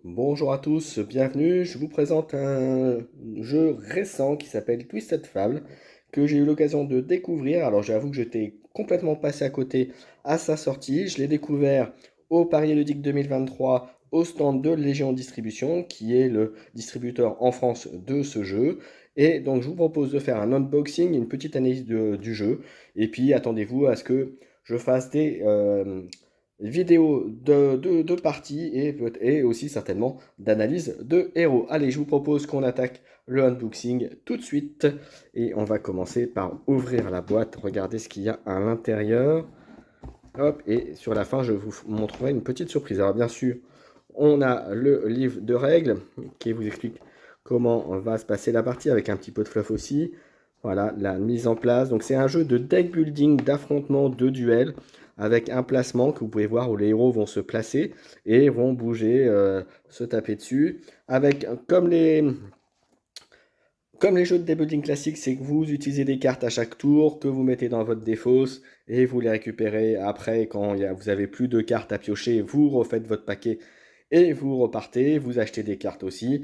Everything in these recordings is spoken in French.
Bonjour à tous, bienvenue. Je vous présente un jeu récent qui s'appelle Twisted Fable que j'ai eu l'occasion de découvrir. Alors j'avoue que j'étais complètement passé à côté à sa sortie. Je l'ai découvert au Paris Ludique 2023 au stand de Légion Distribution qui est le distributeur en France de ce jeu. Et donc je vous propose de faire un unboxing, une petite analyse du jeu. Et puis attendez-vous à ce que je fasse des vidéo de parties et aussi certainement d'analyse de héros. Allez, je vous propose qu'on attaque le unboxing tout de suite et on va commencer par ouvrir la boîte, regarder ce qu'il y a à l'intérieur. Hop, et sur la fin, je vous montrerai une petite surprise. Alors bien sûr, on a le livre de règles qui vous explique comment va se passer la partie avec un petit peu de fluff aussi. Voilà, la mise en place. Donc c'est un jeu de deck building, d'affrontement, de duel, avec un placement que vous pouvez voir où les héros vont se placer et vont bouger, se taper dessus. Avec, comme les jeux de deck building classiques, c'est que vous utilisez des cartes à chaque tour, que vous mettez dans votre défausse, et vous les récupérez après quand vous avez plus de cartes à piocher, vous refaites votre paquet et vous repartez, vous achetez des cartes aussi.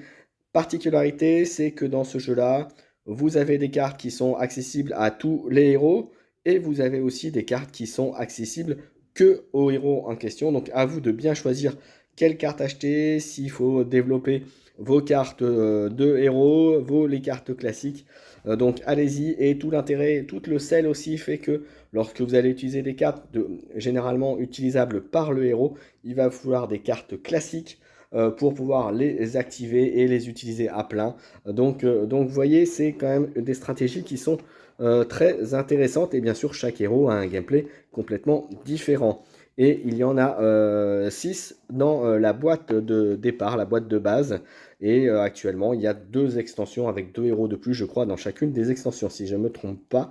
Particularité, c'est que dans ce jeu-là, vous avez des cartes qui sont accessibles à tous les héros et vous avez aussi des cartes qui sont accessibles que aux héros en question. Donc à vous de bien choisir quelle carte acheter, s'il faut développer vos cartes de héros, les cartes classiques. Donc allez-y et tout l'intérêt, tout le sel aussi fait que lorsque vous allez utiliser des cartes généralement utilisables par le héros, il va falloir des cartes classiques pour pouvoir les activer et les utiliser à plein. Donc vous voyez, c'est quand même des stratégies qui sont très intéressantes et bien sûr chaque héros a un gameplay complètement différent. Et il y en a 6 dans la boîte de départ, la boîte de base. Et actuellement, il y a 2 extensions avec 2 héros de plus, je crois, dans chacune des extensions, si je ne me trompe pas.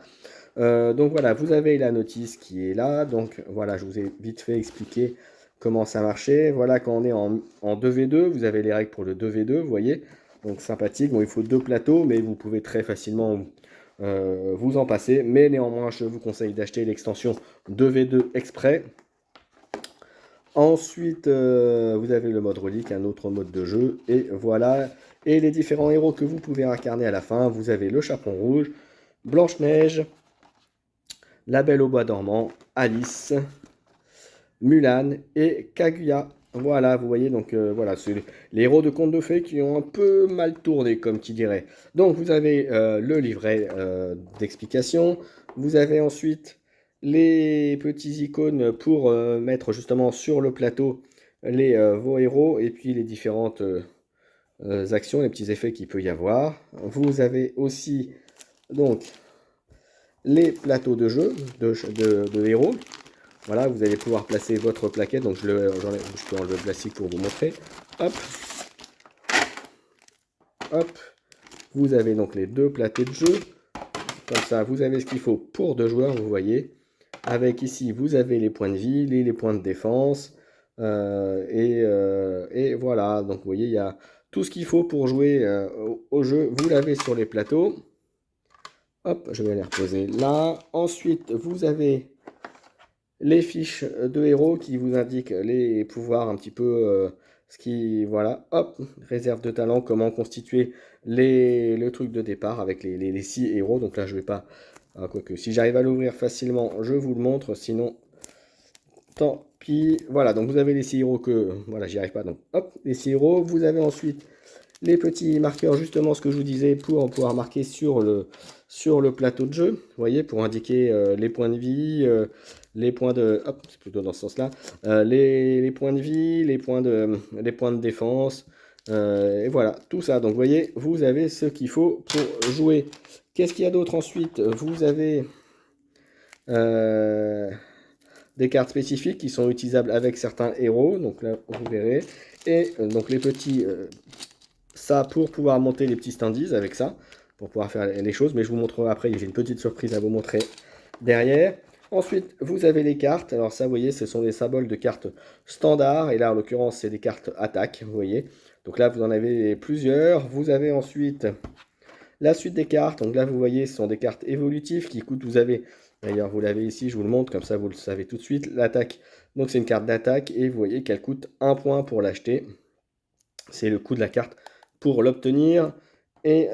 Donc voilà, vous avez la notice qui est là. Donc voilà, je vous ai vite fait expliquer comment ça marchait. Voilà, quand on est en 2v2, vous avez les règles pour le 2v2, vous voyez. Donc sympathique. Bon, il faut 2 plateaux, mais vous pouvez très facilement vous en passer. Mais néanmoins, je vous conseille d'acheter l'extension 2v2 exprès. Ensuite, vous avez le mode relique, un autre mode de jeu. Et voilà. Et les différents héros que vous pouvez incarner à la fin. Vous avez le Chaperon Rouge, Blanche-Neige, la Belle au Bois dormant, Alice, Mulan et Kaguya. Voilà, vous voyez, donc voilà, c'est les héros de contes de fées qui ont un peu mal tourné, comme qui dirait. Donc vous avez le livret d'explication. Vous avez ensuite les petits icônes pour mettre justement sur le plateau vos héros et puis les différentes actions, les petits effets qu'il peut y avoir. Vous avez aussi donc les plateaux de jeu de héros. Voilà, vous allez pouvoir placer votre plaquette. Donc je peux enlever le plastique pour vous montrer. Hop, hop. Vous avez donc les 2 plateaux de jeu. Comme ça, vous avez ce qu'il faut pour 2 joueurs, vous voyez. Avec ici, vous avez les points de vie, les points de défense. Et voilà, donc vous voyez, il y a tout ce qu'il faut pour jouer au jeu. Vous l'avez sur les plateaux. Hop, je vais les reposer là. Ensuite, vous avez les fiches de héros qui vous indiquent les pouvoirs un petit peu ce qui voilà, hop, réserve de talent, comment constituer le truc de départ avec les 6 héros. Donc là je vais pas, quoique si j'arrive à l'ouvrir facilement je vous le montre, sinon tant pis. Voilà, donc vous avez les 6 héros que voilà, j'y arrive pas, donc hop, les 6 héros. Vous avez ensuite les petits marqueurs, justement ce que je vous disais, pour pouvoir marquer sur le plateau de jeu, vous voyez, pour indiquer les points de vie, les points de... Hop, c'est plutôt dans ce sens-là. Les points de vie, les points de défense, et voilà, tout ça. Donc vous voyez, vous avez ce qu'il faut pour jouer. Qu'est-ce qu'il y a d'autre ensuite? Vous avez euh, des cartes spécifiques qui sont utilisables avec certains héros, donc là vous verrez. Et donc les petits ça pour pouvoir monter les petits standees avec ça, pour pouvoir faire les choses, mais je vous montrerai après, j'ai une petite surprise à vous montrer derrière. Ensuite, vous avez les cartes, alors ça, vous voyez, ce sont des symboles de cartes standard, et là, en l'occurrence, c'est des cartes attaque, vous voyez. Donc là, vous en avez plusieurs. Vous avez ensuite la suite des cartes, donc là, vous voyez, ce sont des cartes évolutives qui coûtent, vous avez, d'ailleurs, vous l'avez ici, je vous le montre, comme ça, vous le savez tout de suite, l'attaque, donc c'est une carte d'attaque, et vous voyez qu'elle coûte 1 point pour l'acheter. c'est le coût de la carte pour l'obtenir. Et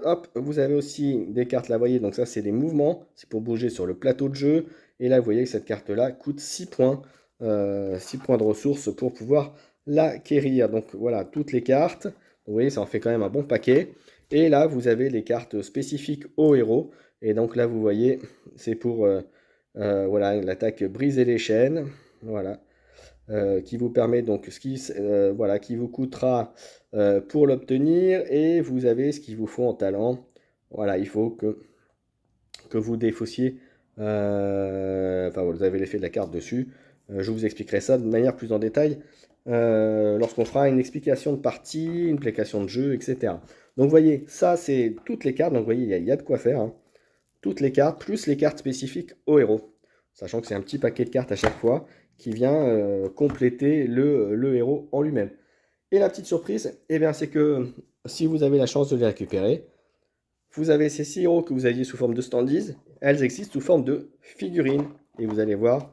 hop, vous avez aussi des cartes là, vous voyez, donc ça c'est des mouvements, c'est pour bouger sur le plateau de jeu. Et là, vous voyez que cette carte-là coûte 6 points, 6 points de ressources pour pouvoir l'acquérir. Donc voilà, toutes les cartes. Vous voyez, ça en fait quand même un bon paquet. Et là, vous avez les cartes spécifiques aux héros. Et donc là, vous voyez, c'est pour voilà, l'attaque briser les chaînes. Voilà. Qui vous permet donc voilà, qui vous coûtera pour l'obtenir, et vous avez ce qu'il vous faut en talent. Voilà, il faut que vous défaussiez, enfin vous avez l'effet de la carte dessus. Je vous expliquerai ça de manière plus en détail lorsqu'on fera une explication de partie, une explication de jeu, etc. Donc vous voyez, ça c'est toutes les cartes, donc vous voyez, il y a de quoi faire, hein. Toutes les cartes, plus les cartes spécifiques au héros. Sachant que c'est un petit paquet de cartes à chaque fois qui vient compléter le héros en lui-même. Et la petite surprise, eh bien, c'est que si vous avez la chance de les récupérer, vous avez ces 6 héros que vous aviez sous forme de standees, elles existent sous forme de figurines. Et vous allez voir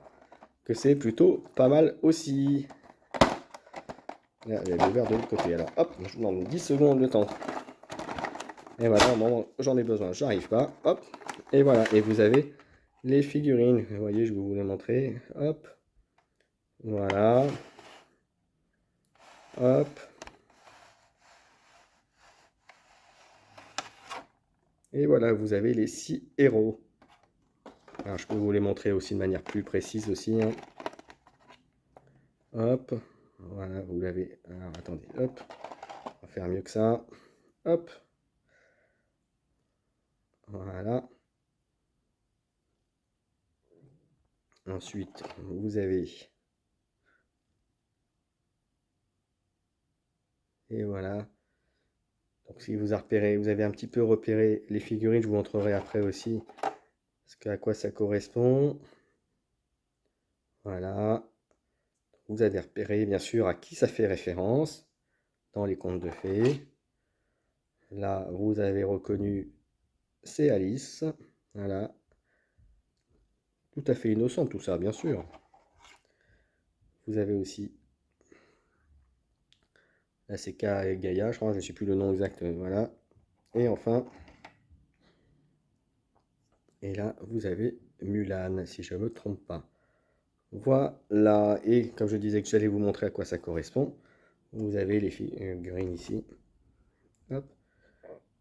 que c'est plutôt pas mal aussi. Là, il y a ouvert de l'autre côté. Alors hop, je vous demande 10 secondes le temps. Et voilà, au moment où j'en ai besoin, j'arrive pas. Hop, et voilà. Et vous avez les figurines. Vous voyez, je vais vous les montrer. Hop, voilà. Hop. Et voilà, vous avez les 6 héros. Alors, je peux vous les montrer aussi de manière plus précise aussi, hein. Hop. Voilà, vous l'avez. Alors, attendez. Hop. On va faire mieux que ça. Hop. Voilà. Ensuite, vous avez... Et voilà. Donc, si vous avez un petit peu repéré les figurines, je vous montrerai après aussi à quoi ça correspond. Voilà. Vous avez repéré, bien sûr, à qui ça fait référence dans les contes de fées. Là, vous avez reconnu, c'est Alice. Voilà. Tout à fait innocent tout ça, bien sûr. Vous avez aussi, là c'est K et Gaïa, je crois, je ne sais plus le nom exact, voilà. Et enfin, et là vous avez Mulan, si je ne me trompe pas. Voilà, et comme je disais que j'allais vous montrer à quoi ça correspond, vous avez les figurines ici. Hop,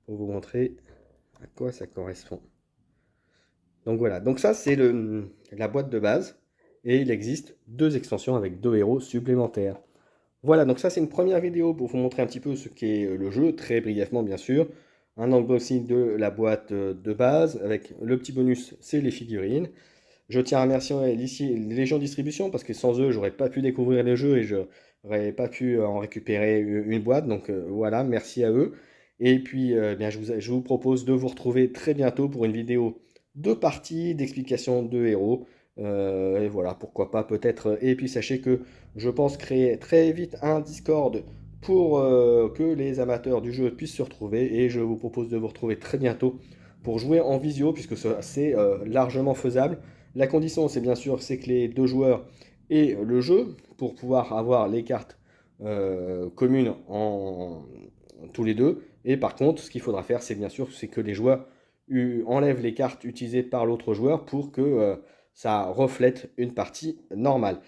pour vous montrer à quoi ça correspond. Donc voilà, donc ça c'est la boîte de base, et il existe 2 extensions avec 2 héros supplémentaires. Voilà, donc ça c'est une première vidéo pour vous montrer un petit peu ce qu'est le jeu, très brièvement bien sûr. Un unboxing de la boîte de base, avec le petit bonus, c'est les figurines. Je tiens à remercier ici les gens de distribution, parce que sans eux, j'aurais pas pu découvrir les jeux et je n'aurais pas pu en récupérer une boîte. Donc voilà, merci à eux. Et puis, bien, je vous propose de vous retrouver très bientôt pour une vidéo de partie, d'explication de héros. Et voilà, pourquoi pas peut-être. Et puis sachez que je pense créer très vite un Discord pour que les amateurs du jeu puissent se retrouver. Et je vous propose de vous retrouver très bientôt pour jouer en visio, puisque c'est largement faisable. La condition, c'est bien sûr, c'est que les 2 joueurs aient le jeu pour pouvoir avoir les cartes communes en tous les deux. Et par contre, ce qu'il faudra faire, c'est bien sûr, c'est que les joueurs enlèvent les cartes utilisées par l'autre joueur pour que ça reflète une partie normale,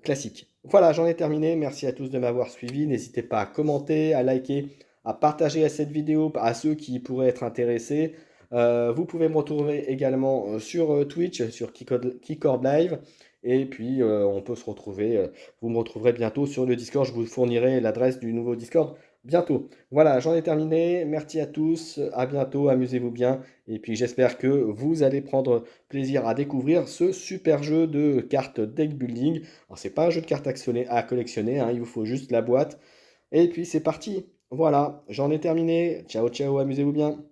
classique. Voilà, j'en ai terminé. Merci à tous de m'avoir suivi. N'hésitez pas à commenter, à liker, à partager cette vidéo à ceux qui pourraient être intéressés. Vous pouvez me retrouver également sur Twitch, sur Keycord Live. Et puis, on peut se retrouver, vous me retrouverez bientôt sur le Discord. Je vous fournirai l'adresse du nouveau Discord bientôt. Voilà, j'en ai terminé. Merci à tous. À bientôt. Amusez-vous bien. Et puis, j'espère que vous allez prendre plaisir à découvrir ce super jeu de cartes deck building. Alors, c'est pas un jeu de cartes à collectionner, hein, il vous faut juste la boîte. Et puis, c'est parti. Voilà, j'en ai terminé. Ciao, ciao, amusez-vous bien.